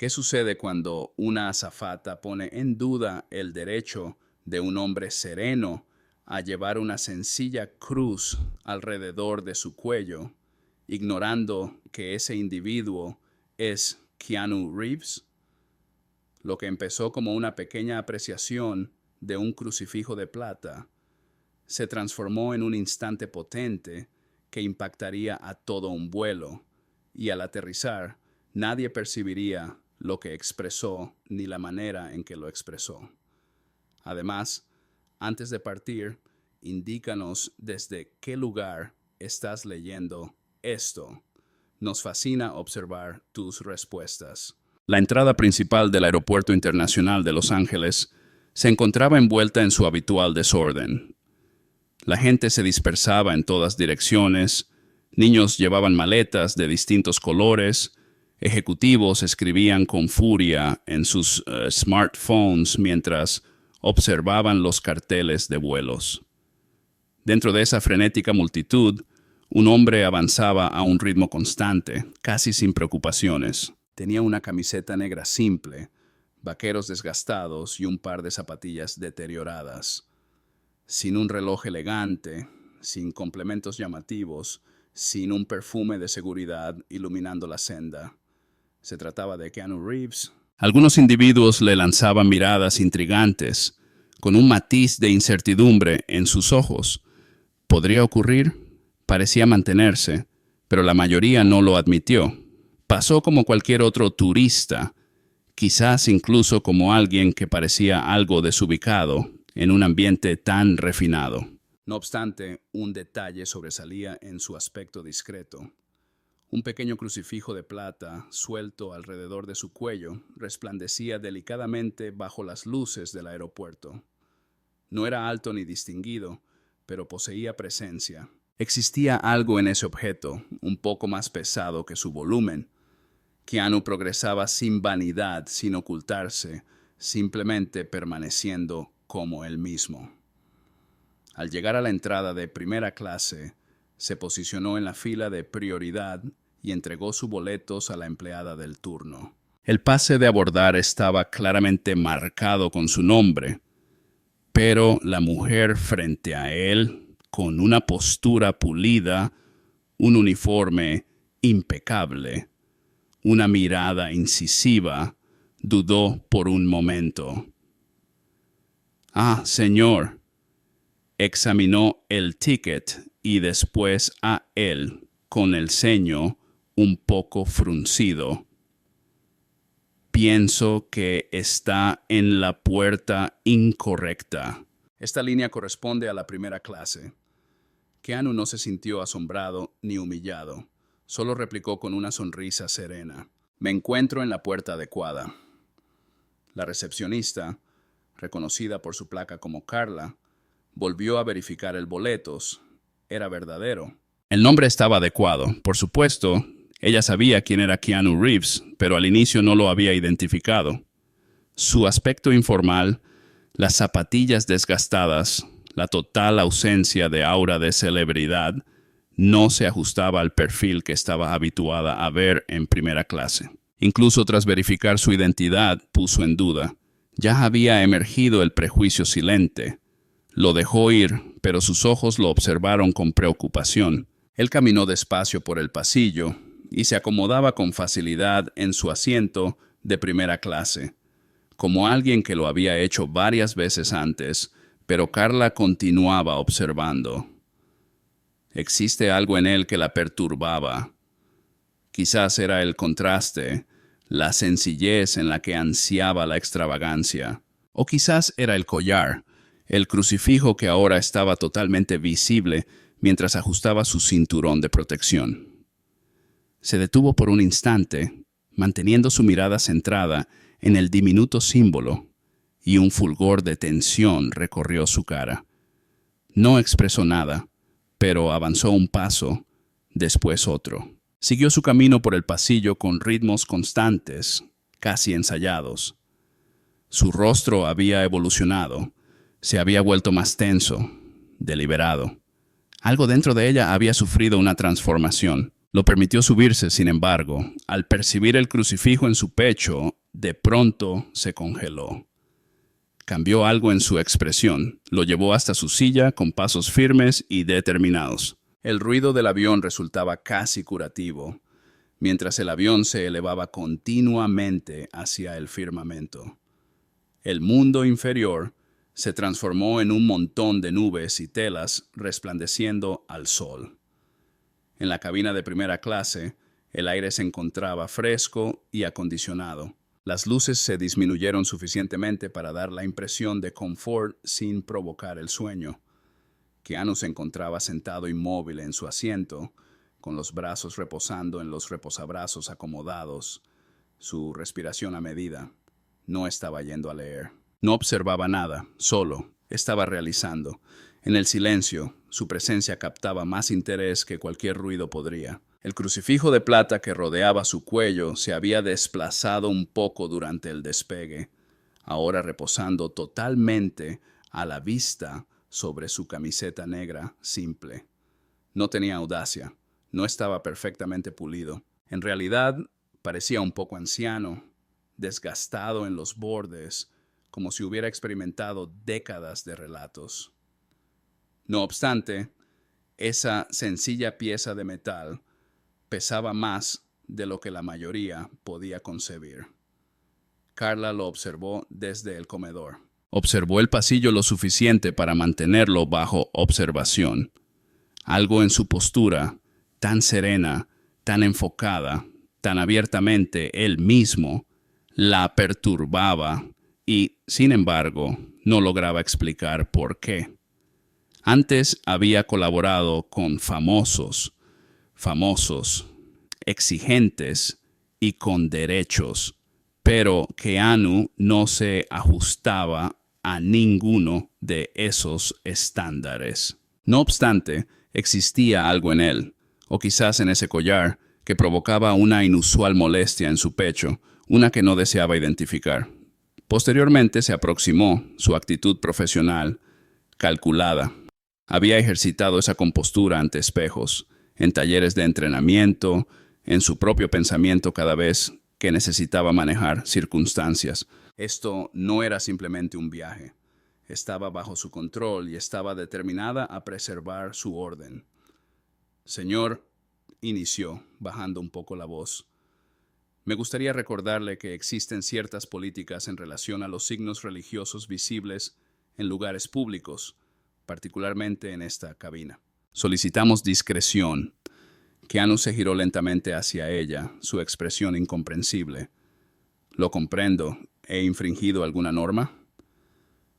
¿Qué sucede cuando una azafata pone en duda el derecho de un hombre sereno a llevar una sencilla cruz alrededor de su cuello, ignorando que ese individuo es Keanu Reeves? Lo que empezó como una pequeña apreciación de un crucifijo de plata se transformó en un instante potente que impactaría a todo un vuelo, y al aterrizar nadie percibiría lo que expresó ni la manera en que lo expresó. Además, antes de partir, indícanos desde qué lugar estás leyendo esto. Nos fascina observar tus respuestas. La entrada principal del Aeropuerto Internacional de Los Ángeles se encontraba envuelta en su habitual desorden. La gente se dispersaba en todas direcciones, niños llevaban maletas de distintos colores, ejecutivos escribían con furia en sus smartphones mientras observaban los carteles de vuelos. Dentro de esa frenética multitud, un hombre avanzaba a un ritmo constante, casi sin preocupaciones. Tenía una camiseta negra simple, vaqueros desgastados y un par de zapatillas deterioradas. Sin un reloj elegante, sin complementos llamativos, sin un perfume de seguridad iluminando la senda. Se trataba de Keanu Reeves. Algunos individuos le lanzaban miradas intrigantes, con un matiz de incertidumbre en sus ojos. ¿Podría ocurrir? Parecía mantenerse, pero la mayoría no lo admitió. Pasó como cualquier otro turista, quizás incluso como alguien que parecía algo desubicado en un ambiente tan refinado. No obstante, un detalle sobresalía en su aspecto discreto. Un pequeño crucifijo de plata, suelto alrededor de su cuello, resplandecía delicadamente bajo las luces del aeropuerto. No era alto ni distinguido, pero poseía presencia. Existía algo en ese objeto, un poco más pesado que su volumen. Keanu progresaba sin vanidad, sin ocultarse, simplemente permaneciendo como él mismo. Al llegar a la entrada de primera clase, se posicionó en la fila de prioridad y entregó sus boletos a la empleada del turno. El pase de abordar estaba claramente marcado con su nombre, pero la mujer frente a él, con una postura pulida, un uniforme impecable, una mirada incisiva, dudó por un momento. «Ah, señor», examinó el ticket y después a él, con el ceño un poco fruncido. «Pienso que está en la puerta incorrecta». Esta línea corresponde a la primera clase. Keanu no se sintió asombrado ni humillado. Solo replicó con una sonrisa serena: «Me encuentro en la puerta adecuada». La recepcionista, reconocida por su placa como Carla, volvió a verificar el boletos. Era verdadero. El nombre estaba adecuado. Por supuesto, ella sabía quién era Keanu Reeves, pero al inicio no lo había identificado. Su aspecto informal, las zapatillas desgastadas, la total ausencia de aura de celebridad, no se ajustaba al perfil que estaba habituada a ver en primera clase. Incluso tras verificar su identidad, puso en duda. Ya había emergido el prejuicio silente. Lo dejó ir, pero sus ojos lo observaron con preocupación. Él caminó despacio por el pasillo y se acomodaba con facilidad en su asiento de primera clase, como alguien que lo había hecho varias veces antes, pero Carla continuaba observando. Existe algo en él que la perturbaba. Quizás era el contraste, la sencillez en la que ansiaba la extravagancia. O quizás era el collar, el crucifijo que ahora estaba totalmente visible mientras ajustaba su cinturón de protección. Se detuvo por un instante, manteniendo su mirada centrada en el diminuto símbolo, y un fulgor de tensión recorrió su cara. No expresó nada, pero avanzó un paso, después otro. Siguió su camino por el pasillo con ritmos constantes, casi ensayados. Su rostro había evolucionado, se había vuelto más tenso, deliberado. Algo dentro de ella había sufrido una transformación. Lo permitió subirse, sin embargo. Al percibir el crucifijo en su pecho, de pronto se congeló. Cambió algo en su expresión. Lo llevó hasta su silla con pasos firmes y determinados. El ruido del avión resultaba casi curativo, mientras el avión se elevaba continuamente hacia el firmamento. El mundo inferior se transformó en un montón de nubes y telas resplandeciendo al sol. En la cabina de primera clase, el aire se encontraba fresco y acondicionado. Las luces se disminuyeron suficientemente para dar la impresión de confort sin provocar el sueño. Keanu se encontraba sentado inmóvil en su asiento, con los brazos reposando en los reposabrazos acomodados, su respiración a medida. No estaba yendo a leer. No observaba nada, solo estaba realizando. En el silencio, su presencia captaba más interés que cualquier ruido podría. El crucifijo de plata que rodeaba su cuello se había desplazado un poco durante el despegue, ahora reposando totalmente a la vista sobre su camiseta negra simple. No tenía audacia, no estaba perfectamente pulido. En realidad, parecía un poco anciano, desgastado en los bordes, como si hubiera experimentado décadas de relatos. No obstante, esa sencilla pieza de metal pesaba más de lo que la mayoría podía concebir. Carla lo observó desde el comedor. Observó el pasillo lo suficiente para mantenerlo bajo observación. Algo en su postura, tan serena, tan enfocada, tan abiertamente él mismo, la perturbaba y, sin embargo, no lograba explicar por qué. Antes había colaborado con famosos, exigentes y con derechos, pero Keanu no se ajustaba a ninguno de esos estándares. No obstante, existía algo en él, o quizás en ese collar, que provocaba una inusual molestia en su pecho, una que no deseaba identificar. Posteriormente se aproximó, su actitud profesional, calculada. Había ejercitado esa compostura ante espejos, en talleres de entrenamiento, en su propio pensamiento cada vez que necesitaba manejar circunstancias. Esto no era simplemente un viaje. Estaba bajo su control y estaba determinada a preservar su orden. Señor, inició, bajando un poco la voz. Me gustaría recordarle que existen ciertas políticas en relación a los signos religiosos visibles en lugares públicos, particularmente en esta cabina. Solicitamos discreción. Keanu se giró lentamente hacia ella, su expresión incomprensible. Lo comprendo. ¿He infringido alguna norma?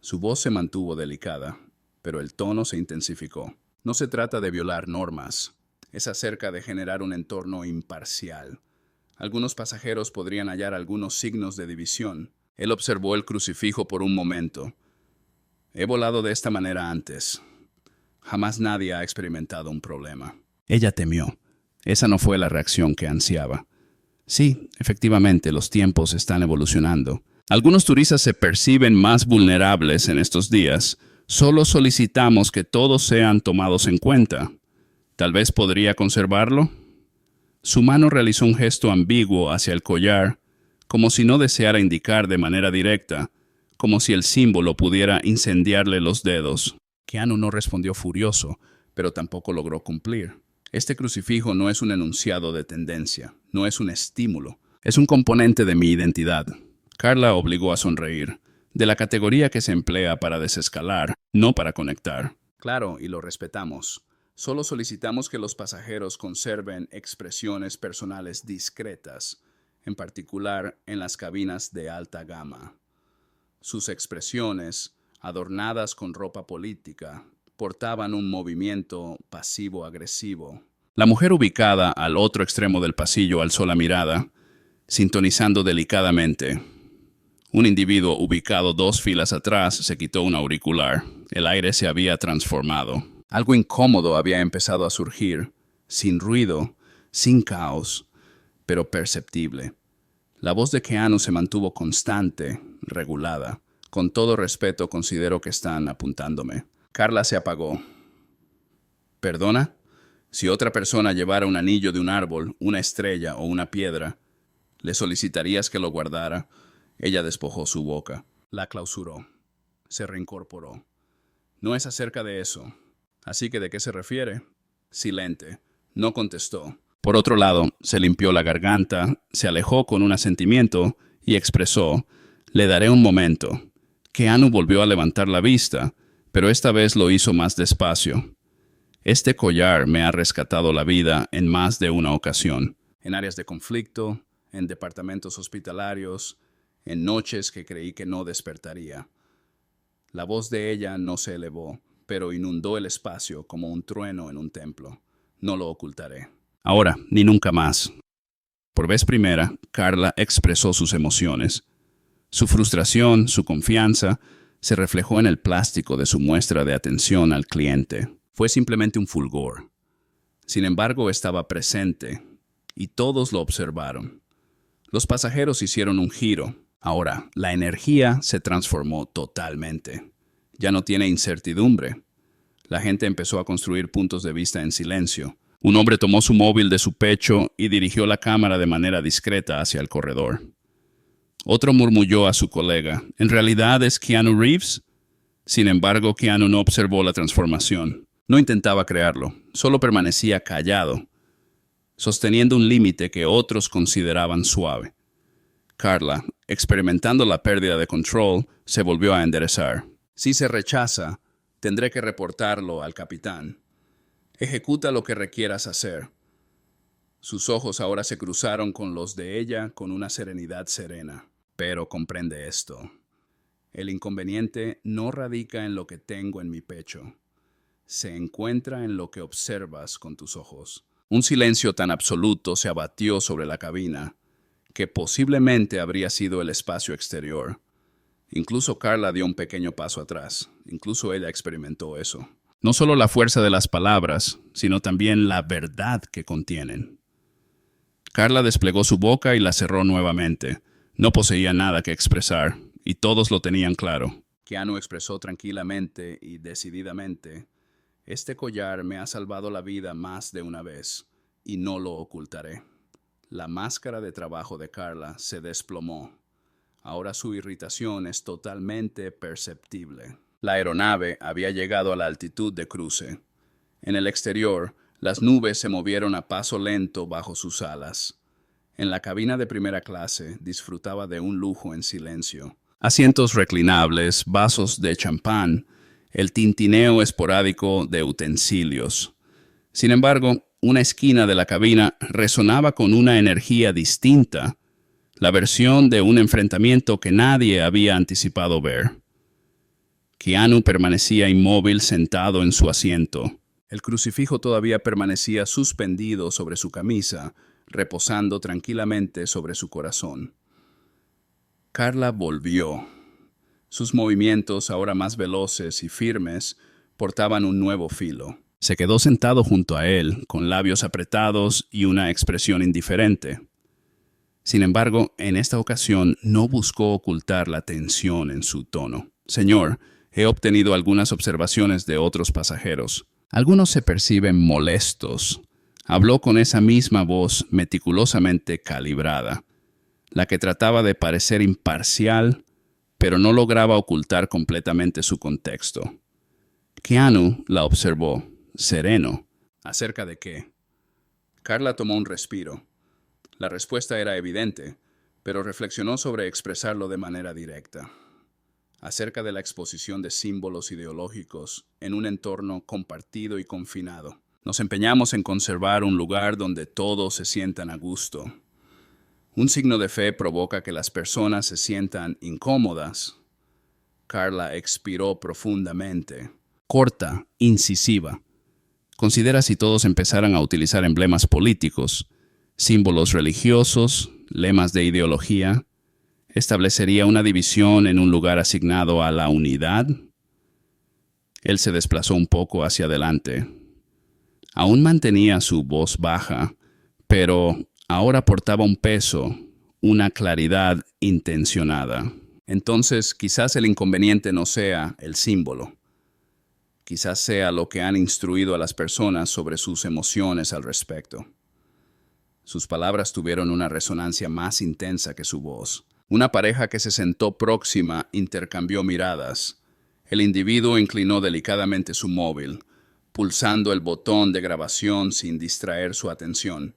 Su voz se mantuvo delicada, pero el tono se intensificó. No se trata de violar normas. Es acerca de generar un entorno imparcial. Algunos pasajeros podrían hallar algunos signos de división. Él observó el crucifijo por un momento. He volado de esta manera antes. Jamás nadie ha experimentado un problema. Ella temió. Esa no fue la reacción que ansiaba. Sí, efectivamente, los tiempos están evolucionando. Algunos turistas se perciben más vulnerables en estos días. Solo solicitamos que todos sean tomados en cuenta. ¿Tal vez podría conservarlo? Su mano realizó un gesto ambiguo hacia el collar, como si no deseara indicar de manera directa, como si el símbolo pudiera incendiarle los dedos. Keanu no respondió furioso, pero tampoco logró cumplir. Este crucifijo no es un enunciado de tendencia, no es un estímulo, es un componente de mi identidad. Carla obligó a sonreír, de la categoría que se emplea para desescalar, no para conectar. Claro, y lo respetamos. Solo solicitamos que los pasajeros conserven expresiones personales discretas, en particular en las cabinas de alta gama. Sus expresiones, adornadas con ropa política, portaban un movimiento pasivo-agresivo. La mujer ubicada al otro extremo del pasillo alzó la mirada, sintonizando delicadamente. Un individuo ubicado 2 filas atrás se quitó un auricular. El aire se había transformado. Algo incómodo había empezado a surgir, sin ruido, sin caos, pero perceptible. La voz de Keanu se mantuvo constante, regulada. Con todo respeto, considero que están apuntándome. Carla se apagó. ¿Perdona? Si otra persona llevara un anillo de un árbol, una estrella o una piedra, ¿le solicitarías que lo guardara? Ella despojó su boca. La clausuró. Se reincorporó. No es acerca de eso. Así que, ¿de qué se refiere? Silente. No contestó. Por otro lado, se limpió la garganta, se alejó con un asentimiento y expresó: «Le daré un momento». Keanu volvió a levantar la vista, pero esta vez lo hizo más despacio. Este collar me ha rescatado la vida en más de una ocasión. En áreas de conflicto, en departamentos hospitalarios, en noches que creí que no despertaría. La voz de ella no se elevó, pero inundó el espacio como un trueno en un templo. No lo ocultaré. Ahora, ni nunca más. Por vez primera, Carla expresó sus emociones. Su frustración, su confianza, se reflejó en el plástico de su muestra de atención al cliente. Fue simplemente un fulgor. Sin embargo, estaba presente, y todos lo observaron. Los pasajeros hicieron un giro. Ahora, la energía se transformó totalmente. Ya no tiene incertidumbre. La gente empezó a construir puntos de vista en silencio. Un hombre tomó su móvil de su pecho y dirigió la cámara de manera discreta hacia el corredor. Otro murmulló a su colega: «¿En realidad es Keanu Reeves?». Sin embargo, Keanu no observó la transformación. No intentaba crearlo, solo permanecía callado, sosteniendo un límite que otros consideraban suave. Carla, experimentando la pérdida de control, se volvió a enderezar. «Si se rechaza, tendré que reportarlo al capitán. Ejecuta lo que requieras hacer». Sus ojos ahora se cruzaron con los de ella con una serenidad serena. «Pero comprende esto. El inconveniente no radica en lo que tengo en mi pecho. Se encuentra en lo que observas con tus ojos». Un silencio tan absoluto se abatió sobre la cabina, que posiblemente habría sido el espacio exterior. Incluso Carla dio un pequeño paso atrás. Incluso ella experimentó eso. No solo la fuerza de las palabras, sino también la verdad que contienen. Carla desplegó su boca y la cerró nuevamente. No poseía nada que expresar, y todos lo tenían claro. Keanu expresó tranquilamente y decididamente: «Este collar me ha salvado la vida más de una vez, y no lo ocultaré». La máscara de trabajo de Carla se desplomó. Ahora su irritación es totalmente perceptible. La aeronave había llegado a la altitud de cruce. En el exterior, las nubes se movieron a paso lento bajo sus alas. En la cabina de primera clase disfrutaba de un lujo en silencio. Asientos reclinables, vasos de champán, el tintineo esporádico de utensilios. Sin embargo, una esquina de la cabina resonaba con una energía distinta, la versión de un enfrentamiento que nadie había anticipado ver. Keanu permanecía inmóvil sentado en su asiento. El crucifijo todavía permanecía suspendido sobre su camisa, reposando tranquilamente sobre su corazón. Carla volvió. Sus movimientos, ahora más veloces y firmes, portaban un nuevo filo. Se quedó sentado junto a él, con labios apretados y una expresión indiferente. Sin embargo, en esta ocasión no buscó ocultar la tensión en su tono. «Señor, he obtenido algunas observaciones de otros pasajeros. Algunos se perciben molestos». Habló con esa misma voz meticulosamente calibrada, la que trataba de parecer imparcial, pero no lograba ocultar completamente su contexto. Keanu la observó, sereno. ¿Acerca de qué? Carla tomó un respiro. La respuesta era evidente, pero reflexionó sobre expresarlo de manera directa. Acerca de la exposición de símbolos ideológicos en un entorno compartido y confinado. Nos empeñamos en conservar un lugar donde todos se sientan a gusto. Un signo de fe provoca que las personas se sientan incómodas. Carla expiró profundamente, corta, incisiva. Considera si todos empezaran a utilizar emblemas políticos, símbolos religiosos, lemas de ideología, ¿establecería una división en un lugar asignado a la unidad? Él se desplazó un poco hacia adelante. Aún mantenía su voz baja, pero ahora portaba un peso, una claridad intencionada. Entonces, quizás el inconveniente no sea el símbolo. Quizás sea lo que han instruido a las personas sobre sus emociones al respecto. Sus palabras tuvieron una resonancia más intensa que su voz. Una pareja que se sentó próxima intercambió miradas. El individuo inclinó delicadamente su móvil, pulsando el botón de grabación sin distraer su atención.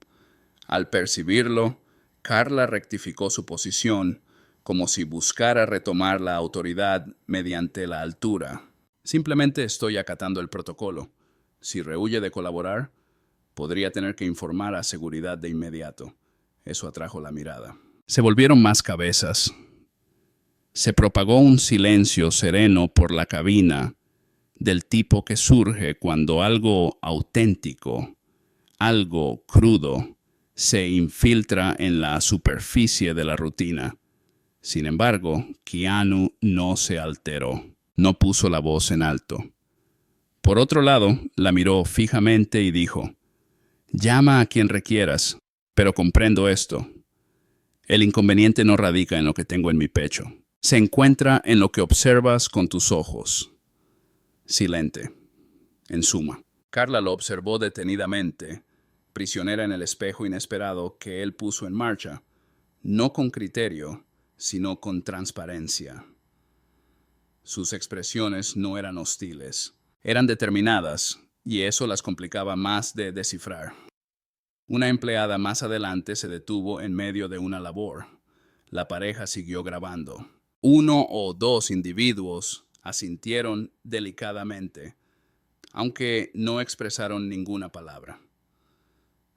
Al percibirlo, Carla rectificó su posición, como si buscara retomar la autoridad mediante la altura. Simplemente estoy acatando el protocolo. Si rehúye de colaborar, podría tener que informar a seguridad de inmediato. Eso atrajo la mirada. Se volvieron más cabezas. Se propagó un silencio sereno por la cabina, del tipo que surge cuando algo auténtico, algo crudo, se infiltra en la superficie de la rutina. Sin embargo, Keanu no se alteró. No puso la voz en alto. Por otro lado, la miró fijamente y dijo: «Llama a quien requieras, pero comprendo esto. El inconveniente no radica en lo que tengo en mi pecho. Se encuentra en lo que observas con tus ojos». Silente. En suma. Carla lo observó detenidamente, prisionera en el espejo inesperado que él puso en marcha, no con criterio, sino con transparencia. Sus expresiones no eran hostiles, eran determinadas, y eso las complicaba más de descifrar. Una empleada más adelante se detuvo en medio de una labor. La pareja siguió grabando. Uno o dos individuos asintieron delicadamente, aunque no expresaron ninguna palabra.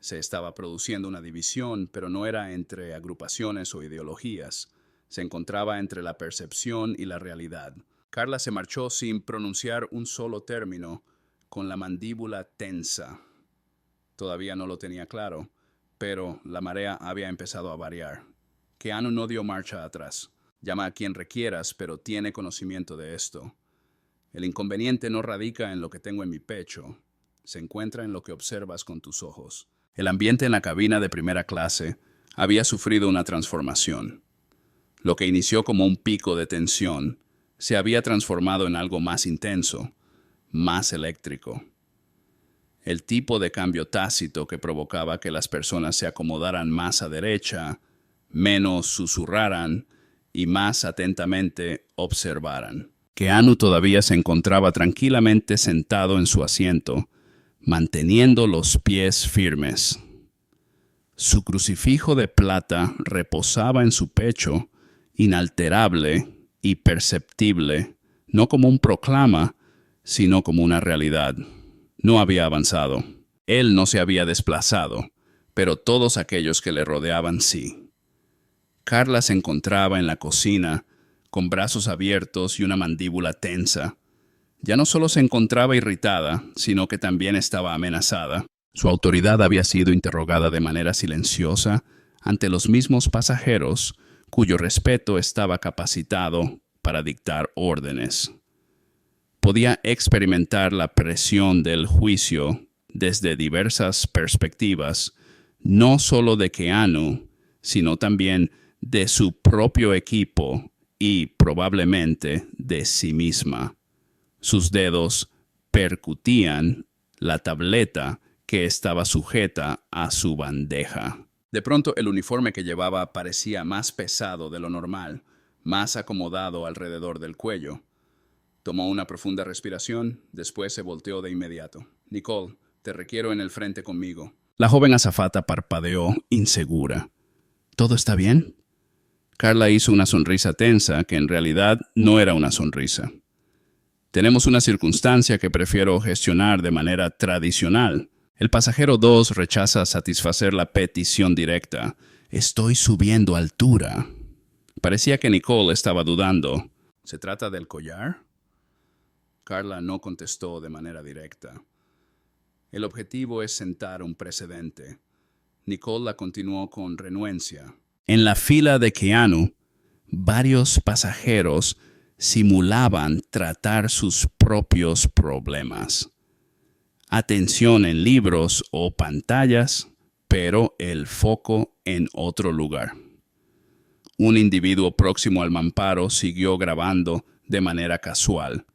Se estaba produciendo una división, pero no era entre agrupaciones o ideologías. Se encontraba entre la percepción y la realidad. Carla se marchó sin pronunciar un solo término, con la mandíbula tensa. Todavía no lo tenía claro, pero la marea había empezado a variar. Keanu no dio marcha atrás. Llama a quien requieras, pero tiene conocimiento de esto. El inconveniente no radica en lo que tengo en mi pecho, se encuentra en lo que observas con tus ojos. El ambiente en la cabina de primera clase había sufrido una transformación. Lo que inició como un pico de tensión se había transformado en algo más intenso, más eléctrico. El tipo de cambio tácito que provocaba que las personas se acomodaran más a derecha, menos susurraran y más atentamente observaran. Keanu todavía se encontraba tranquilamente sentado en su asiento, manteniendo los pies firmes. Su crucifijo de plata reposaba en su pecho, inalterable y perceptible, no como un proclama, sino como una realidad. No había avanzado. Él no se había desplazado, pero todos aquellos que le rodeaban sí. Carla se encontraba en la cocina, con brazos abiertos y una mandíbula tensa. Ya no solo se encontraba irritada, sino que también estaba amenazada. Su autoridad había sido interrogada de manera silenciosa ante los mismos pasajeros, cuyo respeto estaba capacitado para dictar órdenes. Podía experimentar la presión del juicio desde diversas perspectivas, no solo de Keanu, sino también de su propio equipo y probablemente de sí misma. Sus dedos percutían la tableta que estaba sujeta a su bandeja. De pronto el uniforme que llevaba parecía más pesado de lo normal, más acomodado alrededor del cuello. Tomó una profunda respiración, después se volteó de inmediato. «Nicole, te requiero en el frente conmigo». La joven azafata parpadeó, insegura. «¿Todo está bien?» Carla hizo una sonrisa tensa que en realidad no era una sonrisa. «Tenemos una circunstancia que prefiero gestionar de manera tradicional. El pasajero 2 rechaza satisfacer la petición directa. Estoy subiendo altura». Parecía que Nicole estaba dudando. «¿Se trata del collar?» Carla no contestó de manera directa. El objetivo es sentar un precedente. Nicole la continuó con renuencia. En la fila de Keanu, varios pasajeros simulaban tratar sus propios problemas. Atención en libros o pantallas, pero el foco en otro lugar. Un individuo próximo al mamparo siguió grabando de manera casual,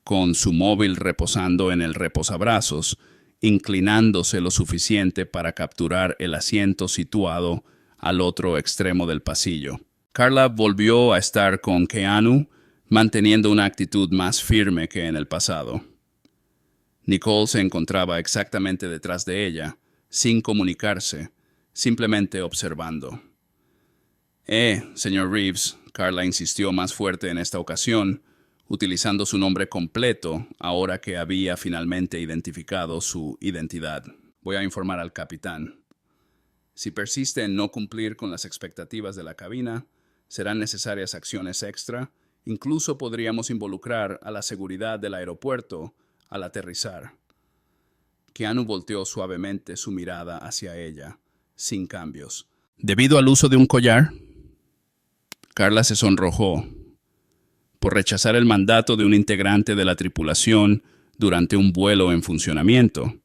con su móvil reposando en el reposabrazos, inclinándose lo suficiente para capturar el asiento situado al otro extremo del pasillo. Carla volvió a estar con Keanu, manteniendo una actitud más firme que en el pasado. Nicole se encontraba exactamente detrás de ella, sin comunicarse, simplemente observando. Señor Reeves, Carla insistió más fuerte en esta ocasión, utilizando su nombre completo ahora que había finalmente identificado su identidad. Voy a informar al capitán. Si persiste en no cumplir con las expectativas de la cabina, serán necesarias acciones extra. Incluso podríamos involucrar a la seguridad del aeropuerto al aterrizar. Keanu volteó suavemente su mirada hacia ella, sin cambios. ¿Debido al uso de un collar? Carla se sonrojó. Por rechazar el mandato de un integrante de la tripulación durante un vuelo en funcionamiento.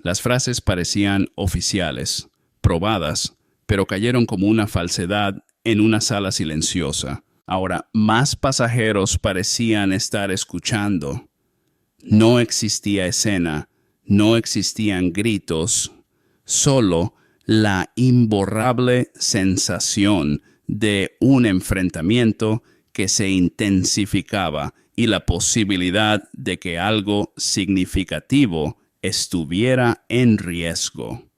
Las frases parecían oficiales, probadas, pero cayeron como una falsedad en una sala silenciosa. Ahora, más pasajeros parecían estar escuchando. No existía escena, no existían gritos, solo la imborrable sensación de un enfrentamiento que se intensificaba y la posibilidad de que algo significativo estuviera en riesgo.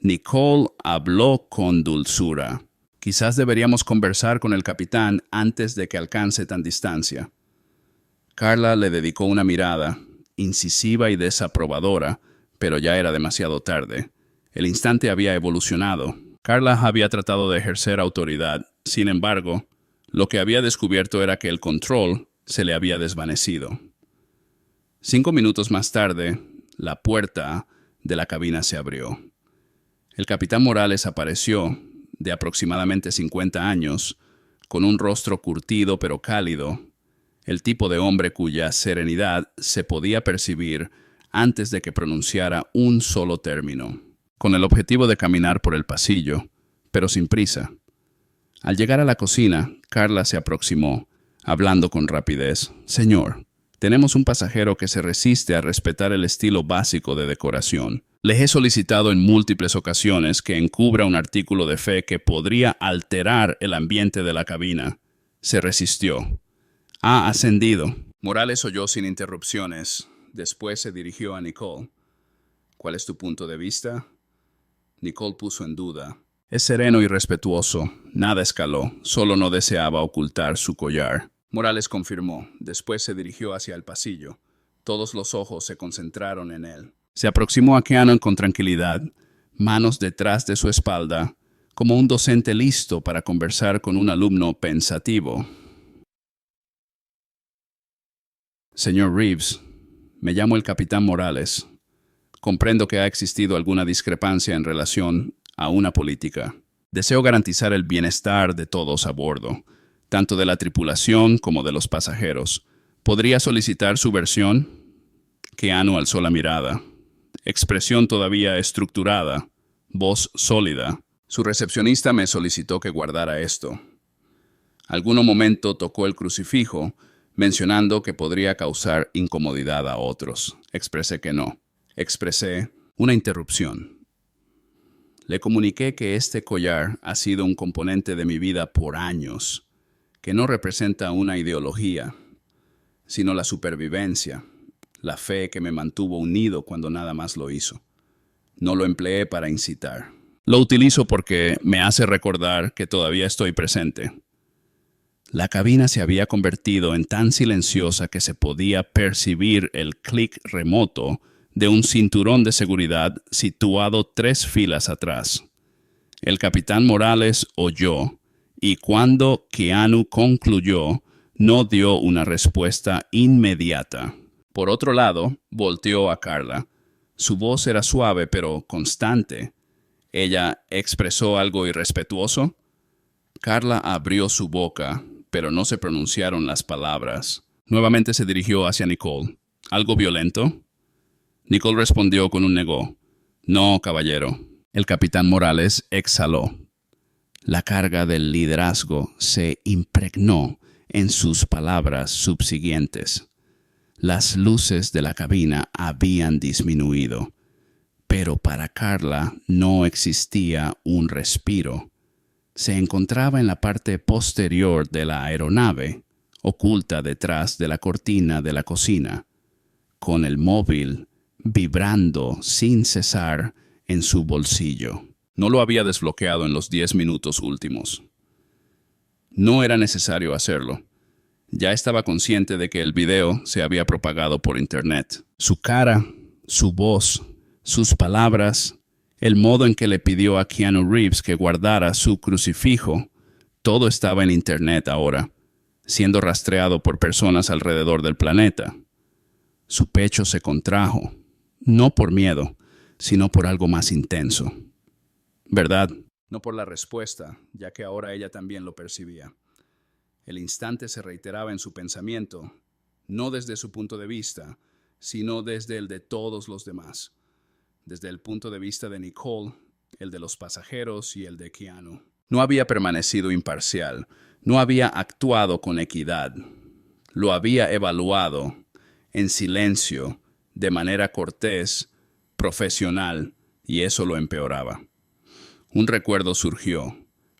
Nicole habló con dulzura. Quizás deberíamos conversar con el capitán antes de que alcance tan distancia. Carla le dedicó una mirada, incisiva y desaprobadora, pero ya era demasiado tarde. El instante había evolucionado. Carla había tratado de ejercer autoridad. Sin embargo, lo que había descubierto era que el control se le había desvanecido. 5 minutos más tarde, la puerta de la cabina se abrió. El capitán Morales apareció, de aproximadamente 50 años, con un rostro curtido pero cálido, el tipo de hombre cuya serenidad se podía percibir antes de que pronunciara un solo término, con el objetivo de caminar por el pasillo, pero sin prisa. Al llegar a la cocina, Carla se aproximó, hablando con rapidez. «Señor, tenemos un pasajero que se resiste a respetar el estilo básico de decoración. Les he solicitado en múltiples ocasiones que encubra un artículo de fe que podría alterar el ambiente de la cabina. Se resistió. Ha ascendido». Morales oyó sin interrupciones. Después se dirigió a Nicole. «¿Cuál es tu punto de vista?» Nicole puso en duda. «Es sereno y respetuoso. Nada escaló. Solo no deseaba ocultar su collar». Morales confirmó. Después se dirigió hacia el pasillo. Todos los ojos se concentraron en él. Se aproximó a Keanu con tranquilidad, manos detrás de su espalda, como un docente listo para conversar con un alumno pensativo. «Señor Reeves, me llamo el capitán Morales. Comprendo que ha existido alguna discrepancia en relación a una política. Deseo garantizar el bienestar de todos a bordo, tanto de la tripulación como de los pasajeros. ¿Podría solicitar su versión?» Keanu alzó la mirada. Expresión todavía estructurada, voz sólida. «Su recepcionista me solicitó que guardara esto». Algún momento tocó el crucifijo, mencionando que podría causar incomodidad a otros. Expresé que no. Expresé una interrupción. Le comuniqué que este collar ha sido un componente de mi vida por años, que no representa una ideología, sino la supervivencia, la fe que me mantuvo unido cuando nada más lo hizo. No lo empleé para incitar. Lo utilizo porque me hace recordar que todavía estoy presente. La cabina se había convertido en tan silenciosa que se podía percibir el clic remoto de un cinturón de seguridad situado 3 filas atrás. El capitán Morales oyó, y cuando Keanu concluyó, no dio una respuesta inmediata. Por otro lado, volteó a Carla. Su voz era suave pero constante. ¿Ella expresó algo irrespetuoso? Carla abrió su boca, pero no se pronunciaron las palabras. Nuevamente se dirigió hacia Nicole. ¿Algo violento? Nicole respondió con un negó. «No, caballero». El capitán Morales exhaló. La carga del liderazgo se impregnó en sus palabras subsiguientes. Las luces de la cabina habían disminuido, pero para Carla no existía un respiro. Se encontraba en la parte posterior de la aeronave, oculta detrás de la cortina de la cocina, con el móvil vibrando sin cesar en su bolsillo. No lo había desbloqueado en los 10 minutos últimos. No era necesario hacerlo. Ya estaba consciente de que el video se había propagado por internet. Su cara, su voz, sus palabras, el modo en que le pidió a Keanu Reeves que guardara su crucifijo, todo estaba en internet ahora, siendo rastreado por personas alrededor del planeta. Su pecho se contrajo, no por miedo, sino por algo más intenso. ¿Verdad? No por la respuesta, ya que ahora ella también lo percibía. El instante se reiteraba en su pensamiento, no desde su punto de vista, sino desde el de todos los demás. Desde el punto de vista de Nicole, el de los pasajeros y el de Keanu. No había permanecido imparcial, no había actuado con equidad. Lo había evaluado en silencio, de manera cortés, profesional, y eso lo empeoraba. Un recuerdo surgió,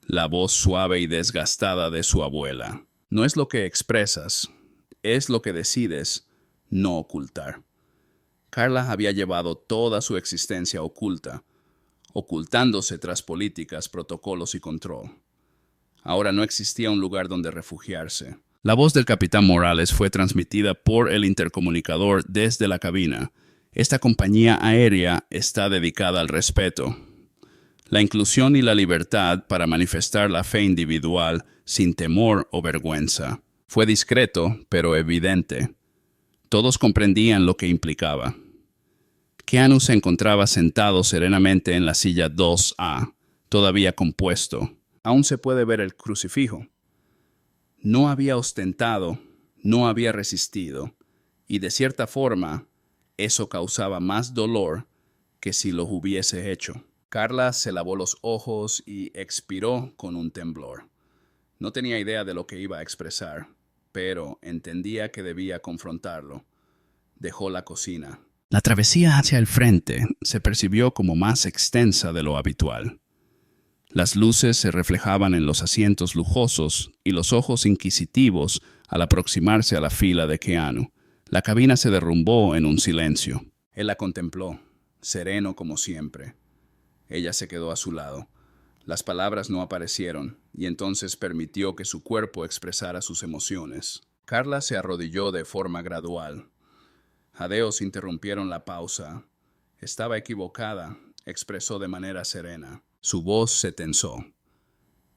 la voz suave y desgastada de su abuela. No es lo que expresas, es lo que decides no ocultar. Carla había llevado toda su existencia oculta, ocultándose tras políticas, protocolos y control. Ahora no existía un lugar donde refugiarse. La voz del capitán Morales fue transmitida por el intercomunicador desde la cabina. Esta compañía aérea está dedicada al respeto, la inclusión y la libertad para manifestar la fe individual sin temor o vergüenza. Fue discreto, pero evidente. Todos comprendían lo que implicaba. Keanu se encontraba sentado serenamente en la silla 2A, todavía compuesto. Aún se puede ver el crucifijo. No había ostentado, no había resistido, y de cierta forma, eso causaba más dolor que si lo hubiese hecho. Carla se lavó los ojos y expiró con un temblor. No tenía idea de lo que iba a expresar, pero entendía que debía confrontarlo. Dejó la cocina. La travesía hacia el frente se percibió como más extensa de lo habitual. Las luces se reflejaban en los asientos lujosos y los ojos inquisitivos al aproximarse a la fila de Keanu. La cabina se derrumbó en un silencio. Él la contempló, sereno como siempre. Ella se quedó a su lado. Las palabras no aparecieron, y entonces permitió que su cuerpo expresara sus emociones. Carla se arrodilló de forma gradual. Jadeos interrumpieron la pausa. Estaba equivocada, expresó de manera serena. Su voz se tensó.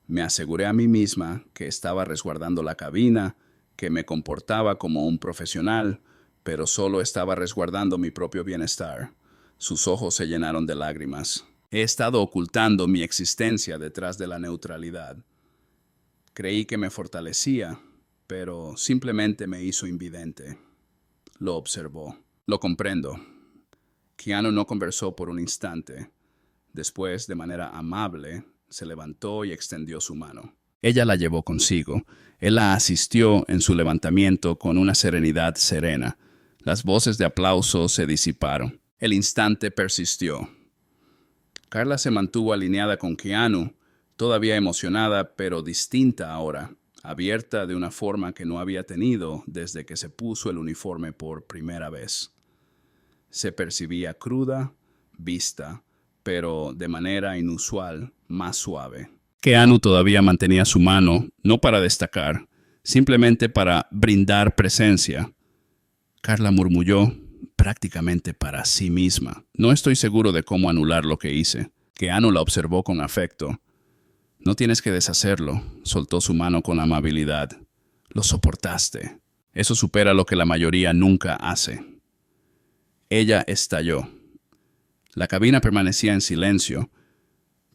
Me aseguré a mí misma que estaba resguardando la cabina, que me comportaba como un profesional, pero solo estaba resguardando mi propio bienestar. Sus ojos se llenaron de lágrimas. He estado ocultando mi existencia detrás de la neutralidad. Creí que me fortalecía, pero simplemente me hizo invidente. Lo observó. Lo comprendo. Keanu no conversó por un instante. Después, de manera amable, se levantó y extendió su mano. Ella la llevó consigo. Él la asistió en su levantamiento con una serenidad serena. Las voces de aplauso se disiparon. El instante persistió. Carla se mantuvo alineada con Keanu, todavía emocionada, pero distinta ahora, abierta de una forma que no había tenido desde que se puso el uniforme por primera vez. Se percibía cruda, vista, pero de manera inusual, más suave. Keanu todavía mantenía su mano, no para destacar, simplemente para brindar presencia. Carla murmulló, prácticamente para sí misma. No estoy seguro de cómo anular lo que hice. Keanu la observó con afecto. No tienes que deshacerlo, soltó su mano con amabilidad. Lo soportaste. Eso supera lo que la mayoría nunca hace. Ella estalló. La cabina permanecía en silencio,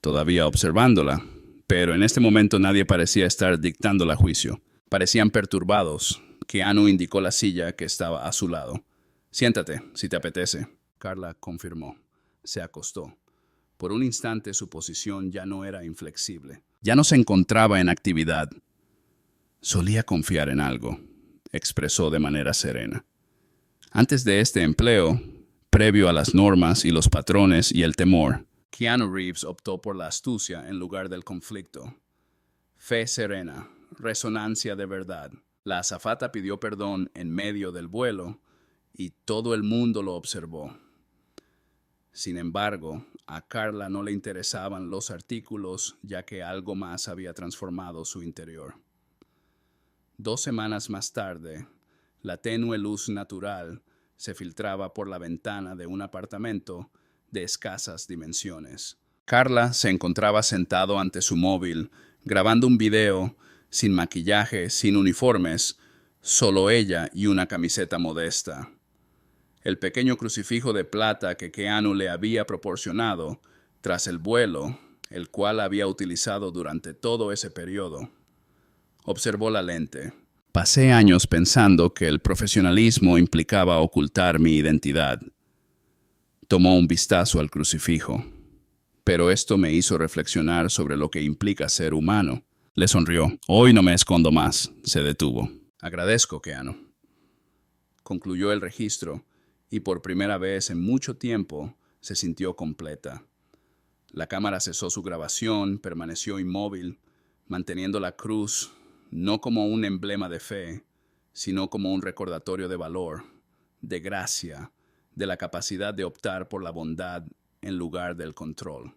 todavía observándola, pero en este momento nadie parecía estar dictándola juicio. Parecían perturbados. Keanu indicó la silla que estaba a su lado. Siéntate, si te apetece. Carla confirmó. Se acostó. Por un instante su posición ya no era inflexible. Ya no se encontraba en actividad. Solía confiar en algo, expresó de manera serena. Antes de este empleo, previo a las normas y los patrones y el temor, Keanu Reeves optó por la astucia en lugar del conflicto. Fe serena, resonancia de verdad. La azafata pidió perdón en medio del vuelo y todo el mundo lo observó. Sin embargo, a Carla no le interesaban los artículos, ya que algo más había transformado su interior. 2 semanas más tarde, la tenue luz natural se filtraba por la ventana de un apartamento de escasas dimensiones. Carla se encontraba sentado ante su móvil, grabando un video, sin maquillaje, sin uniformes, solo ella y una camiseta modesta. El pequeño crucifijo de plata que Keanu le había proporcionado tras el vuelo, el cual había utilizado durante todo ese periodo. Observó la lente. Pasé años pensando que el profesionalismo implicaba ocultar mi identidad. Tomó un vistazo al crucifijo. Pero esto me hizo reflexionar sobre lo que implica ser humano. Le sonrió. Hoy no me escondo más. Se detuvo. Agradezco, Keanu. Concluyó el registro y por primera vez en mucho tiempo se sintió completa. La cámara cesó su grabación, permaneció inmóvil, manteniendo la cruz no como un emblema de fe, sino como un recordatorio de valor, de gracia, de la capacidad de optar por la bondad en lugar del control.